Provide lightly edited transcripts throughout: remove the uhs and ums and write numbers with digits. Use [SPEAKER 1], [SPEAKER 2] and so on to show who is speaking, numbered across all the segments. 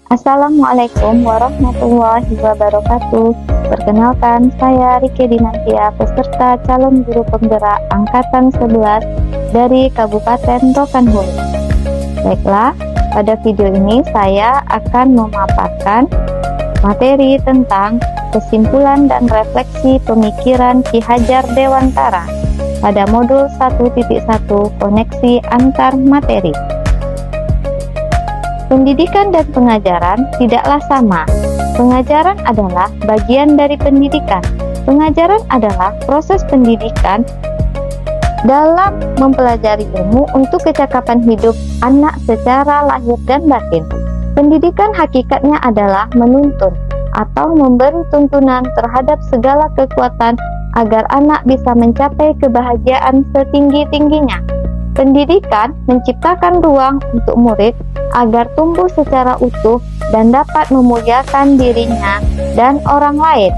[SPEAKER 1] Assalamualaikum warahmatullahi wabarakatuh. Perkenalkan, saya Rike Dinantia, peserta calon guru penggerak Angkatan 11 dari Kabupaten Rokan Hulu. Baiklah, pada video ini saya akan memaparkan materi tentang kesimpulan dan refleksi pemikiran Ki Hajar Dewantara pada modul 1.1 koneksi antar materi. Pendidikan dan pengajaran tidaklah sama. Pengajaran adalah bagian dari pendidikan. Pengajaran adalah proses pendidikan dalam mempelajari ilmu untuk kecakapan hidup anak secara lahir dan batin. Pendidikan hakikatnya adalah menuntun atau memberi tuntunan terhadap segala kekuatan agar anak bisa mencapai kebahagiaan setinggi-tingginya. Pendidikan menciptakan ruang untuk murid agar tumbuh secara utuh dan dapat memuliakan dirinya dan orang lain.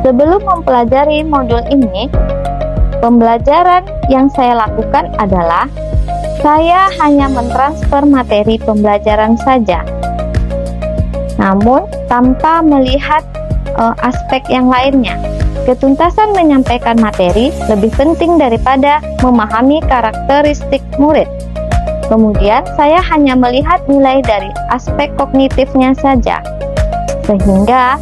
[SPEAKER 1] Sebelum mempelajari modul ini, pembelajaran yang saya lakukan adalah saya hanya mentransfer materi pembelajaran saja, namun tanpa melihat aspek yang lainnya. Ketuntasan menyampaikan materi lebih penting daripada memahami karakteristik murid. Kemudian saya hanya melihat nilai dari aspek kognitifnya saja, sehingga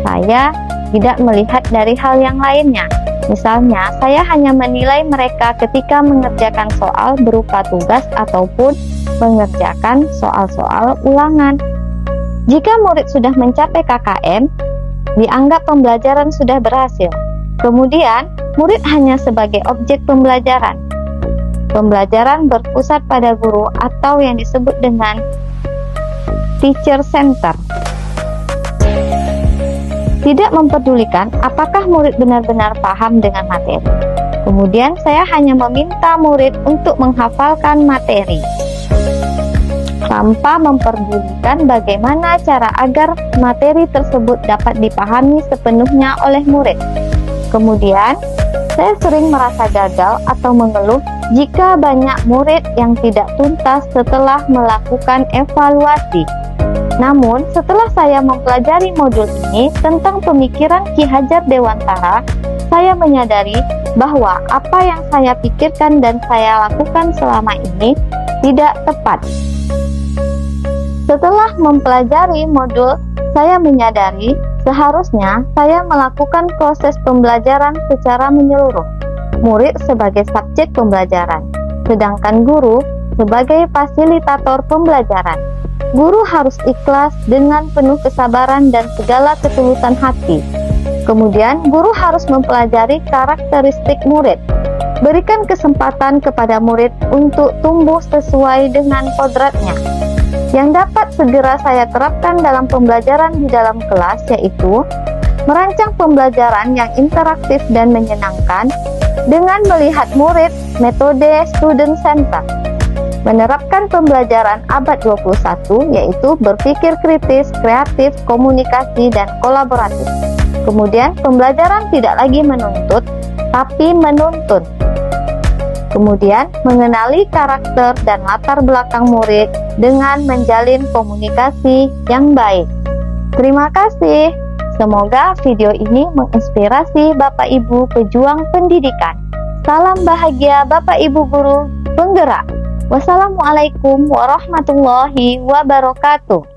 [SPEAKER 1] saya tidak melihat dari hal yang lainnya. Misalnya, saya hanya menilai mereka ketika mengerjakan soal berupa tugas ataupun mengerjakan soal-soal ulangan. Jika murid sudah mencapai KKM, dianggap pembelajaran sudah berhasil. Kemudian, murid hanya sebagai objek pembelajaran. Pembelajaran berpusat pada guru atau yang disebut dengan teacher center. Tidak mempedulikan apakah murid benar-benar paham dengan materi. Kemudian saya hanya meminta murid untuk menghafalkan materi tanpa memperdulikan bagaimana cara agar materi tersebut dapat dipahami sepenuhnya oleh murid. Kemudian, saya sering merasa gagal atau mengeluh jika banyak murid yang tidak tuntas setelah melakukan evaluasi. Namun, setelah saya mempelajari modul ini tentang pemikiran Ki Hajar Dewantara, saya menyadari bahwa apa yang saya pikirkan dan saya lakukan selama ini tidak tepat. Setelah mempelajari modul, saya menyadari seharusnya saya melakukan proses pembelajaran secara menyeluruh. Murid sebagai subjek pembelajaran, sedangkan guru sebagai fasilitator pembelajaran. Guru harus ikhlas dengan penuh kesabaran dan segala ketulusan hati. Kemudian, guru harus mempelajari karakteristik murid. Berikan kesempatan kepada murid untuk tumbuh sesuai dengan kodratnya. Yang dapat segera saya terapkan dalam pembelajaran di dalam kelas yaitu merancang pembelajaran yang interaktif dan menyenangkan dengan melihat murid metode student center, menerapkan pembelajaran abad 21 yaitu berpikir kritis, kreatif, komunikasi, dan kolaboratif. Kemudian pembelajaran tidak lagi menuntut tapi menuntun. Kemudian, mengenali karakter dan latar belakang murid dengan menjalin komunikasi yang baik. Terima kasih. Semoga video ini menginspirasi Bapak Ibu pejuang pendidikan. Salam bahagia Bapak Ibu guru penggerak. Wassalamualaikum warahmatullahi wabarakatuh.